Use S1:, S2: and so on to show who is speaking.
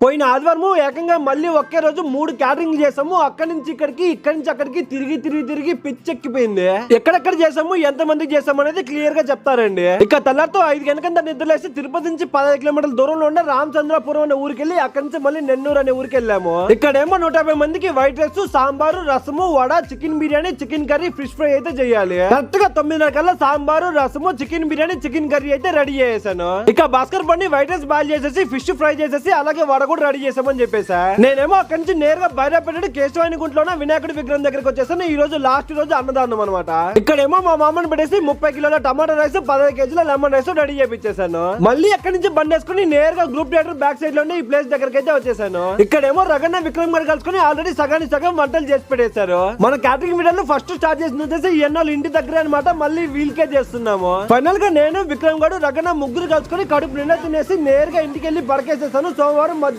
S1: పోయిన ఆదివారం ఏకంగా మళ్ళీ ఒకే రోజు 3 క్యాటరింగ్ చేసాము. అక్కడి నుంచి ఇక్కడికి, ఇక్కడి నుంచి అక్కడికి తిరిగి పిచ్చెక్కిపోయింది. ఎక్కడెక్కడ చేసాము, ఎంత మందికి చేసాము అనేది క్లియర్ గా చెప్తారండి. ఇక తెల్లారితో 5 గంటల నిద్రలేసి తిరుపతి నుంచి 15 కిలోమీటర్ల దూరంలో ఉన్న రామచంద్రపురం అనే ఊరికి వెళ్ళి అక్కడి నుంచి మళ్ళీ నెన్నూరు అనే ఊరికి వెళ్ళాము. ఇక్కడేమో 150 మందికి వైట్ రైస్, సాంబారు, రసము, vada, chicken biryani, chicken curry, fish fry అయితే చేయాలి. కరెక్ట్ గా 9:30 కల్లా సాంబారు, రసము, చికెన్ బిర్యానీ, చికెన్ కర్రీ అయితే రెడీ చేసాను. ఇక భాస్కర్ బండి వైట్ రైస్ బాయిల్ చేసేసి, ఫిష్ ఫ్రై చేసేసి, అలాగే వడ కూడా రెడీ చేసామని చెప్పేసా. నేనేమో అక్కడి నుంచి నేరుగా బైరాపేట కేశవాని గుంట్లోనే వినాయకుడి విగ్రహం దగ్గరికి వచ్చేసాను. ఈ రోజు లాస్ట్ రోజు అన్నదానం అనమాట. ఇక్కడేమో మా మామని పెట్టేసి 30 కిలోల టమాటా రైస్, 15 కేజీల లెమన్ రైస్ రెడీ చేపించేసాను. మళ్ళీ అక్కడి నుంచి బండి వేసుకుని నేరుగా గ్రూప్ థియేటర్ బ్యాక్ సైడ్ లోనే ఈ ప్లేస్ దగ్గరికి అయితే వచ్చేసాను. ఇక్కడేమో రగన్న విక్రమ్ గారు కలుసుకుని ఆల్రెడీ సగానికి సగం వంటలు చేసి పెట్టేశారు. మన క్యాటరింగ్ వీడియోలో ఫస్ట్ స్టార్ట్ చేసిన వచ్చేసి ఎన్నోళ్ళు ఇంటి దగ్గర అనమాట. మళ్ళీ వీల్కే చేస్తున్నాము. ఫైనల్ గా నేను, విక్రమ్ గారు, రగన్న ముగ్గురు కలుసుకుని కడుపు నిండా తినేసి నేరుగా ఇంటికి వెళ్ళి పడకేసేసాను. సోమవారం మధ్యాహ్నం